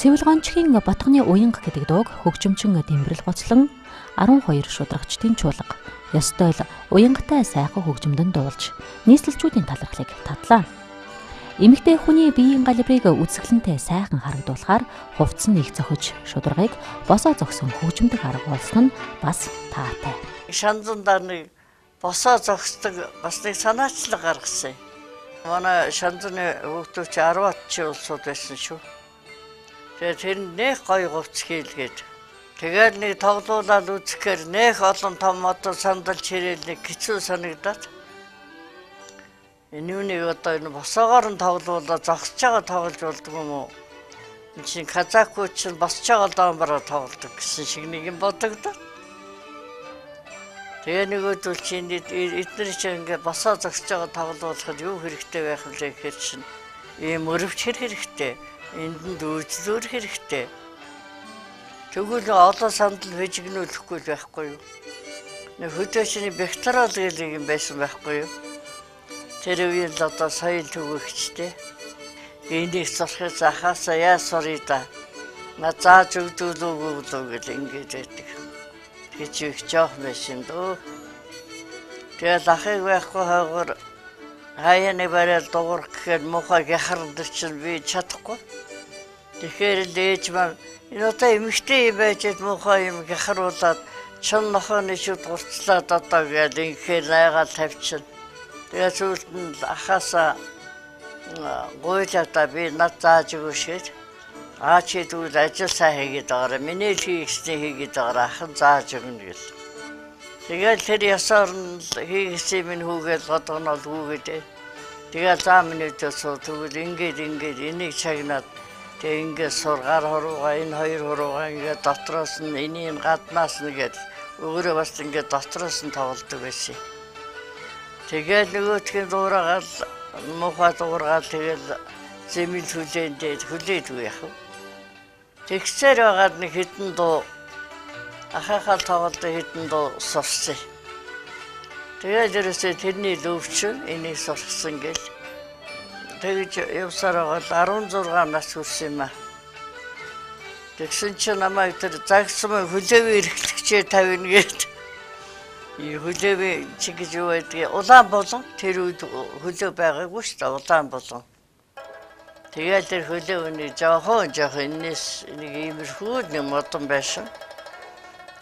Цэвэлгончгийн Ботгоны уянга гэдэг дууг хөгжимчин Дэмбэрэл гоцлон 12 шударгачдын чуулга ёстой л уянгатай сайхан хөгжимдөн дуулж нийслэлчүүдийн талархлыг татлаа. Эмэгтэй хүний биеийн галбирыг үзэсгэлэнтэй сайхан харагдуулахаар хувцсан нэг зохиж шударгыг босоо зогсон хөгжимдөг арга болсон нь бас таатай. Шанзандаа нэг босоо зогсдог бас нэг санаачлаг гаргасан. Манай шанзаны хүүхдүүд 10-аад чи улсууд байсан шүү. Тэгээд тэр нэг гоё говц хийлгээд тэгээд нэг тоглуулаад үзэхээр нэг олон том одоо сандалж хэрэл нэг хэцүү санагдаад энүүнийг одоо энэ босоогоор нь тоглуулаад зогсож байгаа тоглож болдгоо юм уу? Энд чинь казакууд чинь босч байгаа даамбараа тоглодог гэсэн шиг нэг юм бодогдоо. Тэгээ нөгөөдөл чинь эдгээр чинь ингээ босоо зогсож байгаа тоглуулахад юу хэрэгтэй байх вэ гэхээр чинь ийм өрөвч хэрэгтэй. Энд дүүжлүүр хэрэгтэй. Тэгвэл олон сандал хижигнүүлэхгүй байхгүй юу? Нэг хөдөөчний бактериал гэдэг юм байсан байхгүй юу? Тэр үеийн л одоо соёл төвөгчтэй. Энийг сурахыг захаасаа яасварыда. На зааж өгдүүлүү гэж ингэж байдаг. Хичээх жоох байсан дөө. Тэгээд ахыг байхгүй хаагаар хаяаны барайл дуурах гэхээр муухай яхардаг чинь би чадахгүй. Тэгэхээр л ээж маань энэ одоо эмэгтэй байж муухай юм яхаруулаад чон нохооны шүд гурцлаад одоо гээд инхээр найгаал тавьчихна. Тэгээд сүүлд нь ахаасаа гуйлаата би над зааж өгөөшгээд чи тэгвэл ажил сайн хийгээд байгаарай. Миний л хийгсний хийгээд байгаарай. Ахын зааж өгнө гэл. Тэгээд тэр ясаар нь хийгсээ минь хүүгээл годгонол хүүгээд тэгээд заа минутаа суу тэгвэл ингээд энийг чагнаад тэгээд ингээд сургаар хуруугаа энэ хоёр хуруугаа ингээд дотроос нь энийг гаднаас нь гээд өөрөө бас ингээд дотроос нь тоглодог байсан. Тэгээд нөгөөтгийн дуурайгаал муухай дуурайгаал тэгээд зэмэл хүлээдэг яах вэ? Тэгсээр байгаад нэг хитэн дуу ахахал тоглолт хитэн дуу сурсан. Тэгээд ерөөсөө тэрний лөвчөн энийг сурсан гэл. Тэгж явсараа 16 нас хүрсэн юм аа. Тэгсэн чинь намайг тэр загсмын хүлээвээ эрхлэгчээр тавина гээд. И хүлээвээ чи гэж юу байдгийг улаан болон тэр үед хүлээ байгаагүй шүү дээ улаан болон. Тэгээд тэр хүлээвний жоохон энэс нэг иймэрхүү нэг модон байсан.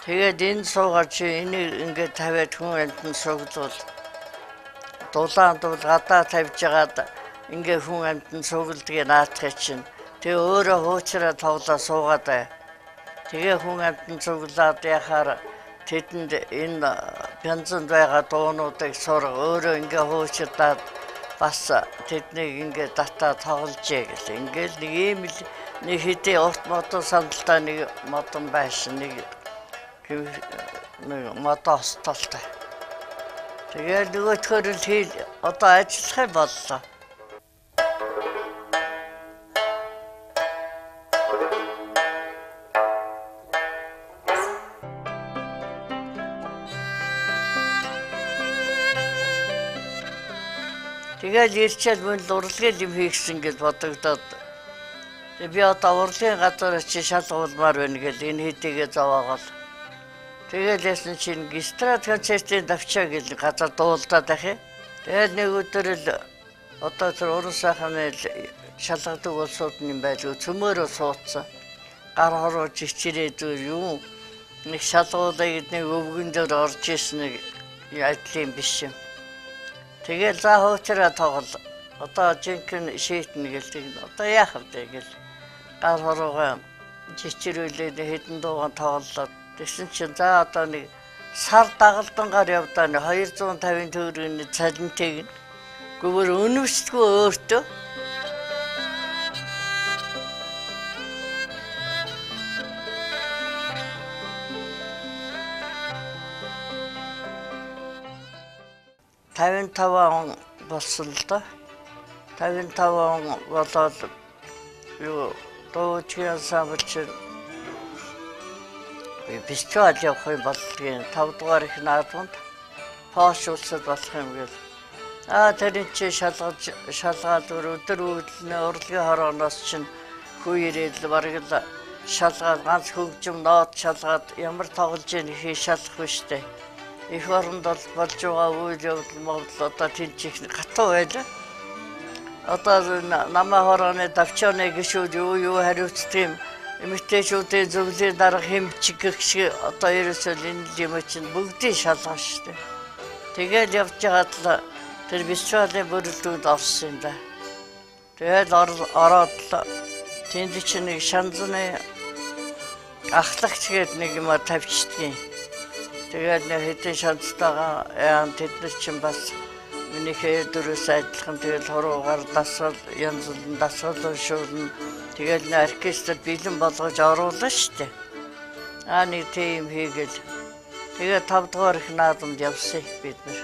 Тэгээд энэ суугаар чи энийг ингээд тавиад хүн амтнд суглуул. Дулаан дул гадаа тавьж байгаад ингээд хүн амтнд суглдгийг наатах чинь. Тэгээ өөрөө хуучраа тоглоо суугаад бай. Тэгээ хүн амтнд суглаад яхаар тэдэнд энэ бянзанд байгаа дуунуудыг сур өөрөө ингээд хуучраад бас тэднийг ингээд дата тогложээ гэл. Ингээд нэг ийм л нэг хэдий урт модон сандалтай нэг модон байшин нэг модоос толтой. Тэгээд нөгөөтгөр л хий одоо ажиллах боллоо. Тэгээд ирчээд мөн урлагийн юм хийгсэн гэж бодогдоод би одоо урлагийн газар чи шалгуулмаар байна гэл энэ хэдийгээ зовоогоол. Тэгээд ясна чинь гистрат концертын давчаа гэл газар дуулдаад ахи. Тэгээд нэг өдөр л одоо тэр уран сайхны шалгадаг улсууд юм байлгүй цөмөөрөө суудсан. Гар хороо чичирээд юу нэг шалгуулаад нэг өвгөн дээр орж исэн нэг ядлын биш юм. Тэгээд за хуучраа тоглол. Одоо жинхэнэ шийтнэ гэлдэг. Одоо яах вэ гэл. Гар хороогаа чичирүүлээд хэдэн дууган тоглолоо. Тэгсэн чинь за одоо нэг сар дагалдангаар явдаа 250 төгрөгийн цалинтыг гүвэр өнөвсдгөө өөртөө. таван болсон л доо. 55 он болоод юу дуучин савч фестивал явах юм болдгийн 5 дугаар их наадманд поош улсад болох юм гээл. Тэр чи шалгаад өдөр өглөө урлагийн хорооноос чинь Хүүрэл бараг л шалгаад ганц хөгжим нот шалгаад ямар тоглож ийн хий шалах биш үү. Их оронд бол болж байгаа үйл явдал мовдол одоо тэнцэх гатуу байлаа. Одоо намаа хорооны давчааны гişүүд юу хариуцдаг юм. Эмэгтэйчүүдийн зөвлөлийн дарга хэмжих гэх шиг одоо ерөөсөө энэ юм чинь бүгдийг шалгана шүү дээ. Тэгэл явж байгаад л тэр бисвалын бүрэлдэхүүнд орсон юм да. Тэгэл ороод л тэнд чинь нэг шанзны ахлагч гээд нэг юм тавьчихдгийг. Тэгээд нэг хэдэн шанцтайгаа тэд нар чинь бас минийхээ дөрөс адилхан тэгэл хоруугаар дасгал янз бүрийн дасгал шуурна. Тэгэл нэг оркестр бэлэн болгож оруулаа шүү дээ. Нэг тийм хийгээл. Тэгээд 5 дугаар их наадамд явсан бид нар.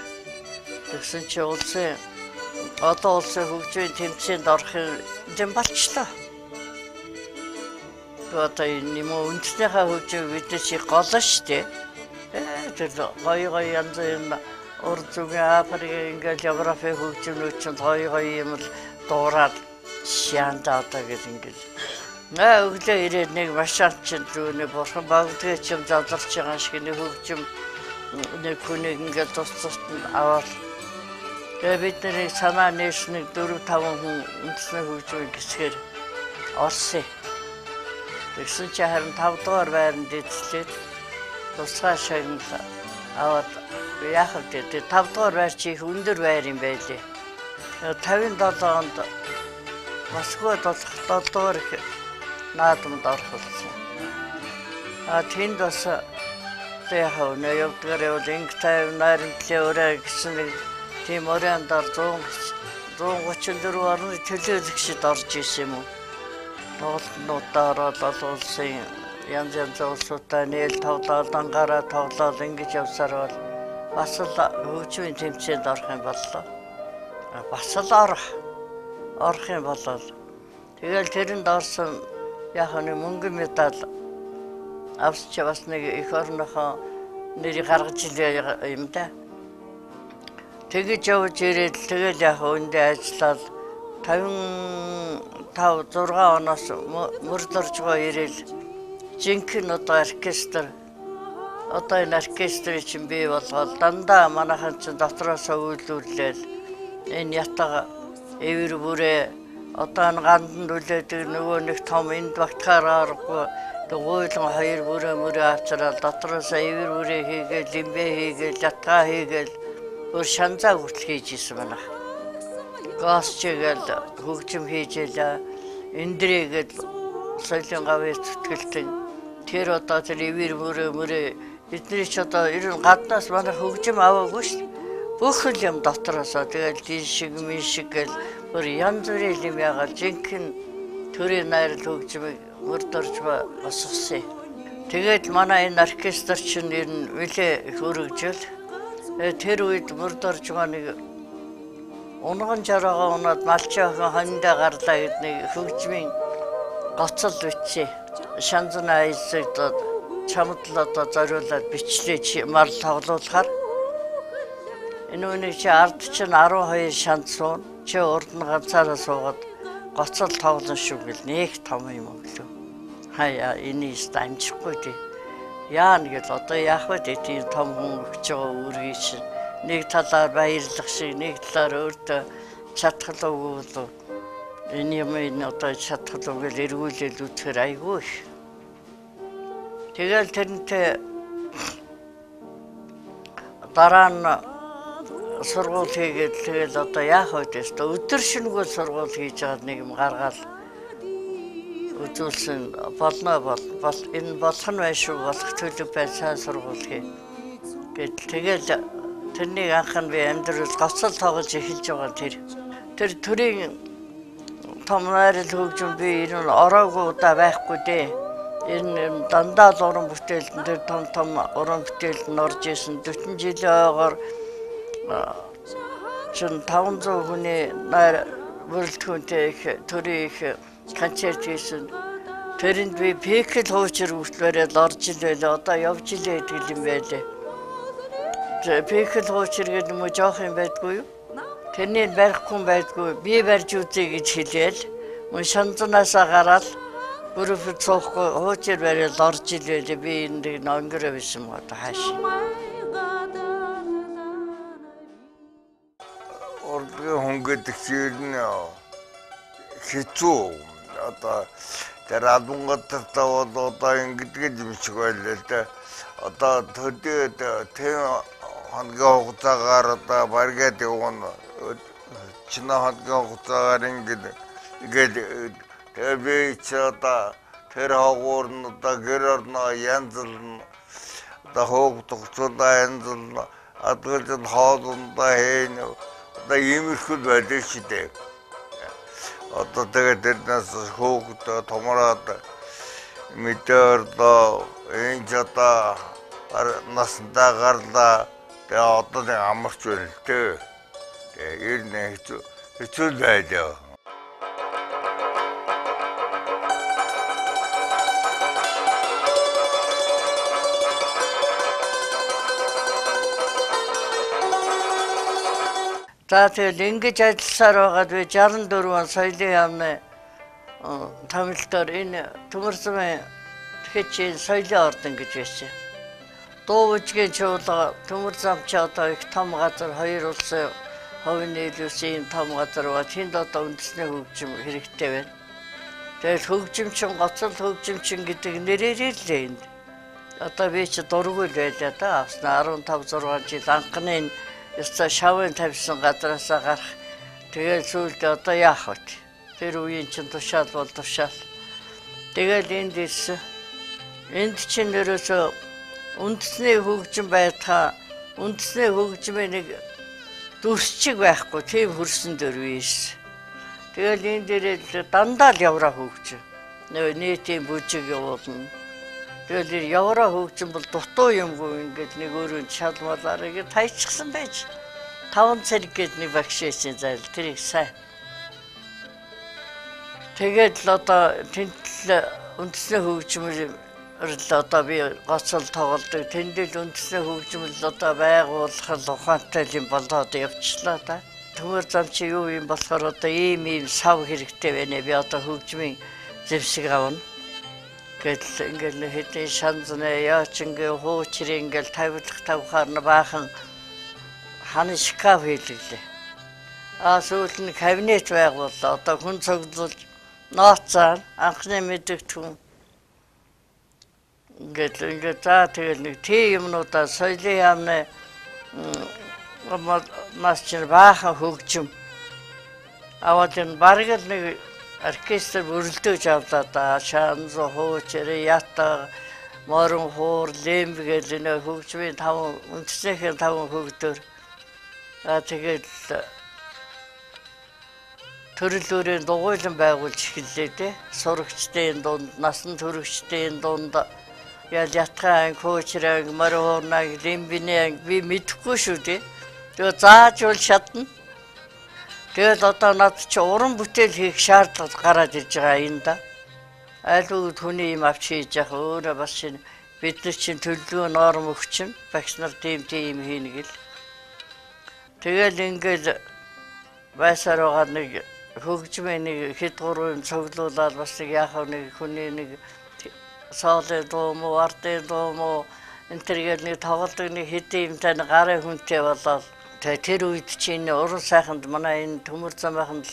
Тэгсэн чи одоо улсын хөгжмийн тэмцээнд орохын болчлоо. Одоо юм үндэснийхээ хөгжим бидний чи голоо шүү дээ. Тэр гоё янз бүрийн урд зүгийн Африкийн ингээл Европын хөгжмөнүүд чинь гоё юм л дуураад шаанда одоо гэж өглөө ирээд нэг машин чинь зүүнээ бурхан багдгийн чим задарч байгаа шиг нэг хөгжим нэг хүнийг ингээл тусцсан аваад тэгээд бидний санаа нээш нэг 4-5 хүн үндэсний хөгжмийн гисгээр орсон. Тэгсэн чи харин 5 дугаар байранд эзлээд тусгай шагнал аваад яах вэ? 5 дугаар байр чи их өндөр байр юм байлээ. 57 онд Москвад болох 7 дугаар наадамд орох болсон. Тэнд бас яхав нэ явдгаар явал ингээтай найрамдлын өрөө гэсэн нэг тийм өрөөндор 134 орны төлөөлөгчд орж исэн юм уу? Тоглолтнуудаар бол улсын янз улсуудаа нээл тоглоод ангараа тоглоод ингэж явсаар бол бас л хөгжмийн тэмцээнд орох юм боллоо. Бас л орох юм болол. Тэгэл тэрэнд орсон яг нэг мөнгөн медаль авч бас нэг их орнохоо нэрийг гаргаж илээ юм да. Тэгэж явж ирээд тэгэл яг өндөө ажиллаад 55-6 оноос мөрдөрж байгаа ирээл жинхэнэ одоо оркестр одоо энэ оркестрийг чинь бий болгоод дандаа манайхан чинь дотроосоо үйлдвэрлээл энэ ятга эвэр бүрээ одоо энэ гандан үлээдэг нөгөө нэг том энд багтахаар аргагүй гуйлан 2 бүрээ авчраад дотроосоо эвэр бүрээ хийгээл лимбэ хийгээл ятга хийгээл өөр шанзаа хүртэл хийж исэн манайх. Газ чигээл хөгжим хийжээлээ эндрэгээд соёлын гавьяа зүтгэлтэн тэр одоо тэр эвэр бүрээ бидний ч одоо ерөн гаднаас манай хөгжим аваагүй шүү. Бүх юм дотроосоо тэгэл дин шиг мэн шиг гэл бүр янз бүрийн юм яагаад жинхэнэ төрийн найрал хөгжмийг мөрдөрж босгосон. Тэгээд манай энэ оркестр чинь ер нь үлээ хөргөжөл тэр үед мөрдөрж байгаа нэг унган жаргаа унаад малчаа хондоо гарлаа гэд нэг хөгжмийн гоцол бичээ. Шанзна айсыг чамдлаа зориулаад бичлээ мал тоглуулахаар энэ үнийг чи ард чинь 12 шанцуун чи урд нь ганцаараа суугаад гоцол тоглоно шүү гэл нэг том юм өглөө. Хаяа энэ амжихгүй тий. Яа нэгэл одоо яах вэ тийм том хүн өгч байгаа үргийг чинь нэг талаар баярлах шиг нэг талаар өөртөө чадхалгүй л энэ юм одоо чадхалгүй л эргүүлэл үтгэр айгүй. Тэгэл тэрнтэй дараа нь сургууль хийгээд тэгэл одоо яах вэ гэж өдөр шөнөгүй сургууль хийж байгаа нэг юм гаргаал үзүүлсэн болно энэ болох нь байшгүй болох төлөв бай сайн сургууль хий гэд тэгэл тэрнийг анх нь би амьдрал гоцол тоглож эхэлж байгаа тэр төрийн том найрал хөгжим би энэ ороогүй удаа байхгүй дээ. Энэ дандаа л уран бүтээлд тэр том уран бүтээлд нь орж исэн 40 жилийн ойгоор чин 500 хүний бүрэлдэхүүнтэй их төрийн их концерт хийсэн. Тэрэнд би пекл хуучир хүртэл орж илээ. Одоо явж илээ гэдэг юм байлээ. Пекл хуучир гэдэг юм жоох юм байдгүй юу? Тэрний барихгүй байдгүй. Би барьж үзье гэж хэлээл. Мөн шанзнаасаа гараад Өрөв цоохгүй хоочор барил орж илээ би энэ нонгороо байсан мó хааш. Урдгийн хүн гэдэг чинь хэцүү. Одоо тэр албангуудтай бол одоо ингэдэг юм шиг байлаа л да. Одоо төдөө тэм хоногийн хугацаагаар одоо баргээд явна. Чинаа хоногийн хугацаагаар ингээд тэгээ би ч одоо тэр хагуур нь одоо гэр орноо янзлна. Одоо хоог тогтцоодаа янзлна. Адгалж хоолндоо хийн. Одоо иймэрхүү байдаг шүү дээ. Одоо тэгээд тэрнээс хөөгд томроод мэдээрлөө энэ жата насндаа гарлаа. Тэгээ одоо нэг амарч байна л дээ. Тэгээ ер нь хэцүү байлаа. За тэгэл ингэж ажилласаар байгаад би 64 он соёлын яамны тамилтаар энэ төмөрзмын тэгэхээр соёлын ордон гэж байсан. Дуу үжгийн чуулга төмөрзам ч одоо их том газар хоёр улсын хувийн нийлүүлсэн том газар ба тэнд одоо үндэсний хөгжим хэрэгтэй байна. Тэгэл хөгжимчин гоцол хөгжимчин гэдэг нэрээр л энд. Одоо би ч дургүй байлаа да. Авснаа 15 6 жил анхны ёстой шавын тавьсан газараас гарах. Тэгэл сүүлдээ одоо яах вэ? Тэр үеийн чинь тушаал бол тушаал. Тэгэл энд ирсэн. Энд чинь нэрөөсөө үндэсний хөгжим байтгаа үндэсний хөгжмийн нэг дүрсчиг байхгүй тийм хөрсөн дөрвийс. Тэгэл энэ дээрээ дандаа л явра хөгжим. Нийтийн бүжиг явуулна. Тэгэл явра хөгжим бол дутуу юмгүй ингээд нэг өөрөө шалмалаар ингээд тайчсан байж 5 цэрэг гээд нэг багш байсан зайл тэрийг сайн. Тэгээд л одоо тэнтэл үндэсний хөгжмөр л одоо би гоцол тоглодог. Тэндэл үндэсний хөгжмөл одоо байгуулах ухаантай юм болоод явчлаа да. Төмөр зам чи юу юм болохоор одоо ийм сав хэрэгтэй байна. Би одоо хөгжмийн зэвсэг авна. Гэтэл ингээл хэдэн шанзна яач ингээл хуучрын ингээл тавихаар нь баахан ханы шкаф хийлгэлээ. Сүүл нь кабинет байгууллаа. Одоо хүн цогцолж нооцоор анхны мэдэгдэхүүн ингээд за тэгэл нэг тийм юмнуудаа соёлын яамны нас чинь баахан хөгжим аваад энэ бараг л нэг оркестр өрөлдөөж авлаа да. Шанзо хуучрын ята морон хуур лемб гэл нэ хөгжмийн 5 үндэснийхэн 5 хөгдөр тэгээд төрөлөөрөө дугуйлан байгуулж эхэллээ те. Сурагчдын дунд, насан туршидтын дунд ял ятхан хуучрын морон хуурнаг лембинэ би мэдэхгүй шүү дээ. Тэгээ зааж бол шатна. Тэгэл одоо над чи уран бүтээл хийх шаардлага гараад ирж байгаа юм да. Айлгүй хүний юм авч хийж явах өөрөө бас шинэ бид нар чинь төлөвлөгөө норм өгчин багш нар тийм хийнэ гэл. Тэгэл ингээл байсаар байгаа нэг хөгжмийн нэг хэд гурван цуглуулаад бас нэг яхав нэг хүний нэг соолын дуу мó ардын дуу мó энэ төргээл нэг тоглодог нэг хэдийн юмтай гарын хүнтэй болоод тэр үед чинь уран сайханд манай энэ төмөр замынханд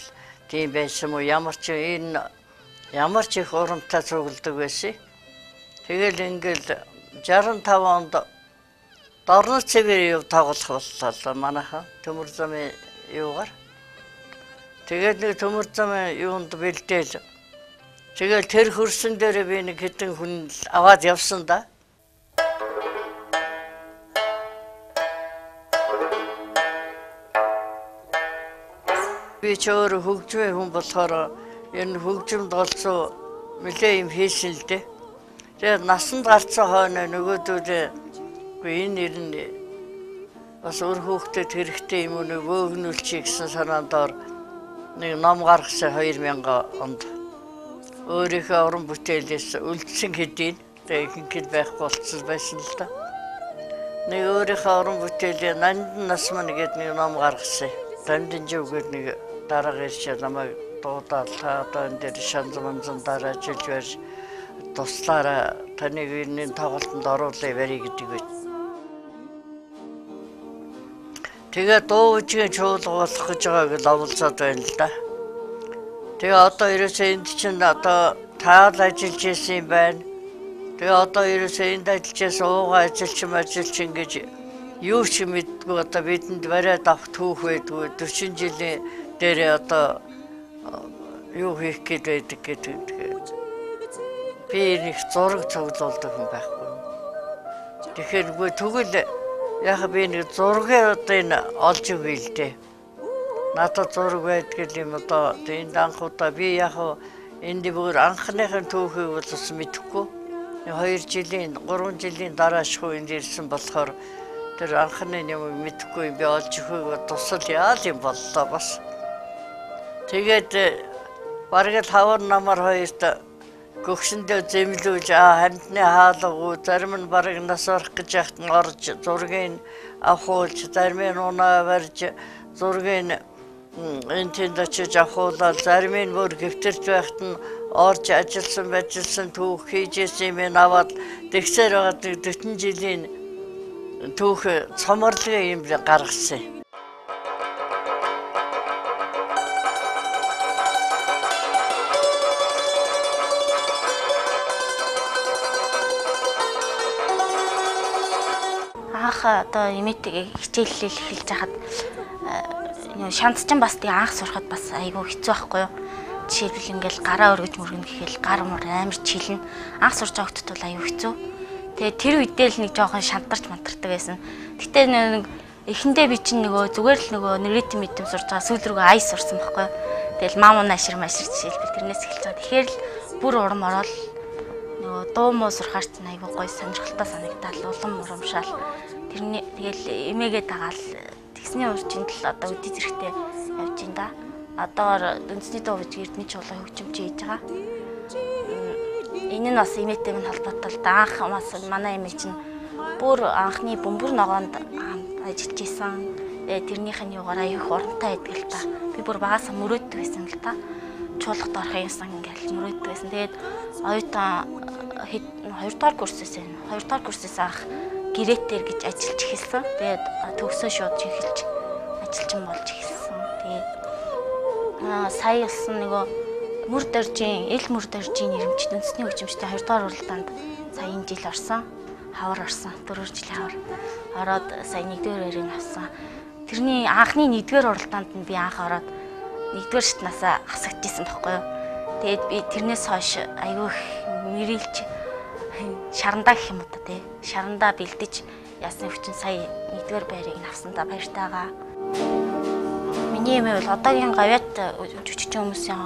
тийм байсан уу ямар ч их урамтай цугладаг байсан. Тэгэл ингээл 65 онд дорно цэвэр юу тоглох боллоо манайхан төмөр замын юугаар. Тэгээд нэг төмөр замын юунд бэлдээл. Тэгэл тэр хөрсөн дээр би нэг хэдэн хүн аваад явсан да. Би ч өөр хөгжмийн хүн болохоор энэ хөгжимд олцоо нэлээ юм хийсэн л дээ. Тэгээд насанд гарцсан хойно нөгөөдөө энэ нэр нь бас өөр хүүхдэд хэрэгтэй юм уу нэг өөгнүүлчих гэсэн санаандаар нэг ном гаргасан 2000 онд. Өөрийнхөө уран бүтээлээс үлдсэн хэдийн ихэнх байхгүй болцсон байсан л да. Нэг өөрийнхөө уран бүтээлийн Нандин насман гэдэг нэг ном гаргасан. Дандин жив гэдэг нэг дараагаар чи намайг дуудаал та одоо энэ дээр шанзманзан дараа ажиллаж туслаараа таныг энэ тоглолтод оруулъя барь гэдэг үү. Тэгээ дуу үжигийн чуулга болох гэж байгааг лавлцаад байна л да. Тэгээ одоо ерөөсөө энд чинь одоо таал ажиллаж исэн юм байна. Тэгээ одоо ерөөсөө энд ажиллаж уугаа ажилч ингэж юу ч мэдгүй одоо бидэнд бариад авах түүх байдгүй 40 жилийн дээр одоо юу хийх гээд байдаг гэдэг. Би нэг зураг цуглуулдаг хүн байхгүй. Тэгэхээр үгүй тэгвэл яг би нэг зургийг одоо энэ олж өгье л дээ. Надад зураг байдаг юм одоо энд анхудаа би яг энд бүр анхныхын түүхийг бол бас мэдэхгүй. 2 жилийн 3 жилийн дараашгүй энд ирсэн болохоор тэр анхны юм мэдэхгүй би олж өгөхөг тусал яал юм боллоо бас. Тэгээд бараг л хавар намар хоёрт гөгшөндөө зэмлүүлж хамтны хаалгуу зарим нь бараг нас орох гэж яхад нь орж зургийг авахулж зарим нь унаа барьж зургийг энэ тэнд очиж авахуулаад зарим нь бүр гэвтэрч байхад нь орж ажилласан түүх хийжсэн юм аваад тэгсээр байгаа 40 жилийн түүх цоморлогын юм гаргасан. Одоо эмээтэйгээ хичээллэл эхэлж хахад шанц ч бас тий анх сурахад бас айгүй хэцүү байхгүй юу. Жишээлбэл ингээл гараа өргөж мөргөн гэхэл гар мөр амар чилнэ. Анх сурж байгаа хүмүүс бол айгүй хэцүү. Тэгээ тэр үедээ л нэг жоохон шантарч мантардаг байсан. Гэтэ нэг эхэндээ би чинь зүгээр л нэрэтэн мэдэм сурж байгаа сүүл рүүгээ ай сурсан байхгүй юу. Тэгэл маамун ашир жишээлбэл тэрнээс эхэлж байгаа. Тэгэхээр л бүр урам ороод дуу муу сурахаар чинь айгүй гоё сонирхолтой санагдаад улам урамшаал. Тэрний тэгэл эмээгээ дагаал тэгсний урьжинд л одоо үди зэрэгтэй явж ин да. Одоогоор үндэсний дуу гэж эрдэнэ чуулган хөгжимч хийж байгаа. Энэ нь бас эмээтэй минь холбоотой л да. Анх бас манай эмээ чинь бүр анхны бөмбөр ногоонд ажиллаж исэн. Тэрнийх нь юугаар аюух урамтай байдаг л та. Би бүр багасаа мөрөөддөг байсан л та. Чуулгад орох юмсан ингээл мөрөөддөг байсан. Тэгээд оюутан 2 дугаар курсээс анх гэрэтээр гэж ажиллаж эхэлсэн. Тэгээд төгсөө шууд эхэлж ажилчин болж эхэлсэн. Тэгээд сая болсон ил мөр доржийн нэрэмжтэй үндэсний хөгжимчтэй 2 дугаар уралдаанд сая энэ жил орсон. Хавар орсон. 4 жилийн хавар. Ороод сая 1-р өрийн авсан. Тэрний анхны 1-р уралдаанд нь би анх ороод 1-р шатнаасаа хасагдчихсан байхгүй юу. Тэгээд би тэрнээс хойш айгүй мэрилж шарандаа гэх юм уу та тий. Шарандаа бэлдэж ясны хүчин сая 1-р байрыг авсандаа баяртайгаа. Миний эмээ бол одоогийн гавьяат жүжигчин хүмүүсийн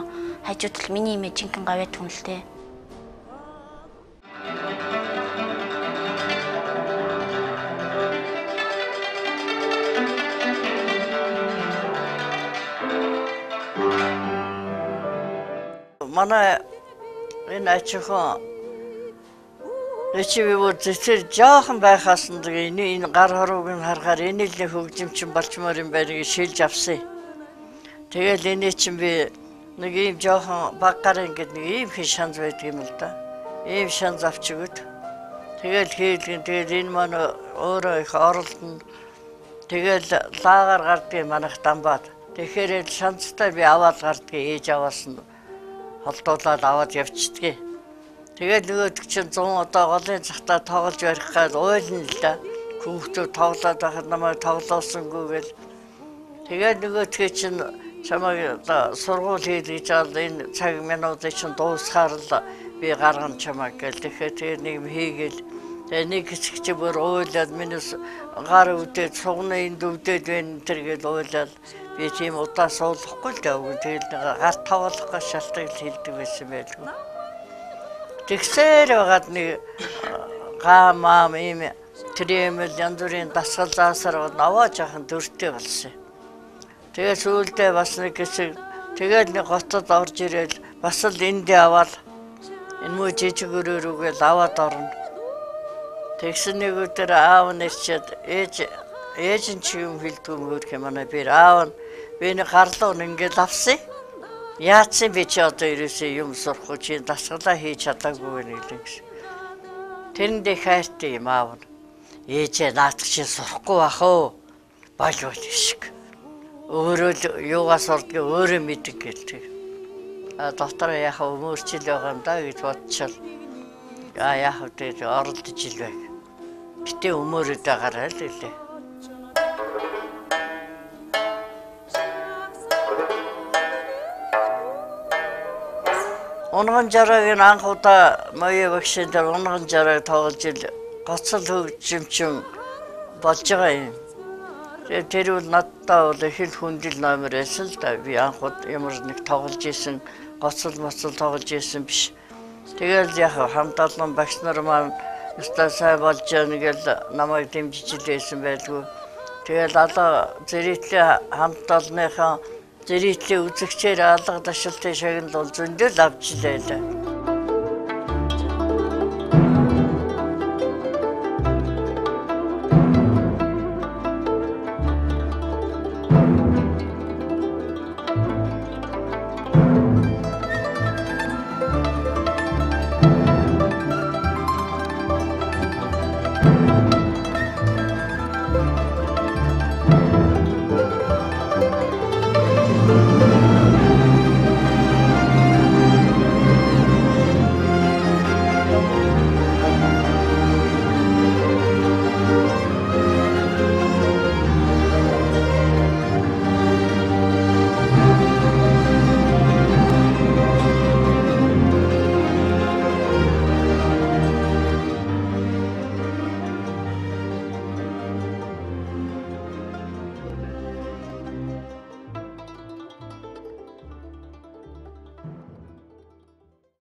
хажууд л миний эмээ жинхэнэ гавьяат хүн л тий. Манай энэ ачаахан Эцэг бүр зэцэр жоохон байхаас нь энэ гар хорууг нь харахаар энэ л хөгжимчин болчмоор юм байна гэж шилж авсан. Тэгэл энэ чинь би нэг ийм жоохон баг гар ингээд нэг ийм хин шанз байдаг юм л да. Ийм шанз авч өгöd. Тэгэл хийлгэн тэгэл энэ манай өөрөө их оролдоно. Тэгэл лаагаар гардгийг манайх дамбаад. Тэгэхээр л шанцтай би аваад гардгийг ээж аваас нь холдуулаад аваад явчихдгийг. Тэгээд нөгөөдөг чинь 100 одоо голын цагтаа тоглож барих гал уйлна л да. Хүүхдүүд тоглоод байхад намайг тоглоосонгүй гэл. Тэгээд нөгөөдгөө чинь чамайг одоо сургууль хийж авал энэ цаг минутыг чинь дуусгаар л би гаргана чамайг гэл. Тэгэхээр нэг юм хийгээл. Тэгээд нэг хэсэг чи бүр уйлаад минус гар өвдөд сугны энд өвдөд байна тэр гэл уйлаад би тийм удаа суулгахгүй л даа. Тэгэл гар тоглохгүйс шалтгаал хэлдэг байсан байлгүй. Тэгсээр байгаад нэг гамам ийм тэмэл янз бүрийн дасгал заасаар наваа жаахан дөртэй болсон. Тэгээ сүүлдээ бас нэг хэсэг тэгээд нэг гоцод орж ирэл бас л эндээ аваад энэ муу жижиг өрөөрүүгээл аваад орно. Тэгсэн нэг өдөр аав нэрчээд ээж нь чи юм хэлдгүй мөрх юм манай би аав нь би нэг гарлуу ингээд авсан. Яатсан би чи одоо ерөөсөө юм сурахгүй чи дасгалаа хийж чадаагүй байна гэсэн. Тэрэндээ хайртай юм аав нь. Ээжээ наадах чи сурахгүй бах уу? Болов шиг. Өөрөө л юугаа сурдгийг өөрөө мэддэг гэлтэй. Доктор яхаа өмөрчил байгаа юм да гэж бодчихвол яах вэ оролдож ил байг. Гэтэ өмөрөд байгаарай л үлээ. Унган жарагийн анх удаа моё багшин дээр унган жараг тоглож ил гоцол хөгжимчин болж байгаа юм. Тэр үл надтай бол хэл хүндэл номер эсэл да би анх ямар нэг тоглож исэн гоцол моцол тоглож исэн биш. Тэгэл яг хамт олон багш нар маань өстой сайн болж яана гэл намайг дэмжиж илээсэн байлгүй. Тэгэл алга зэрэгтлээ хамт олонныхаа зэрэгтлийн үзэгчээр алга ташилтын шагнал зөндөл авч илээ.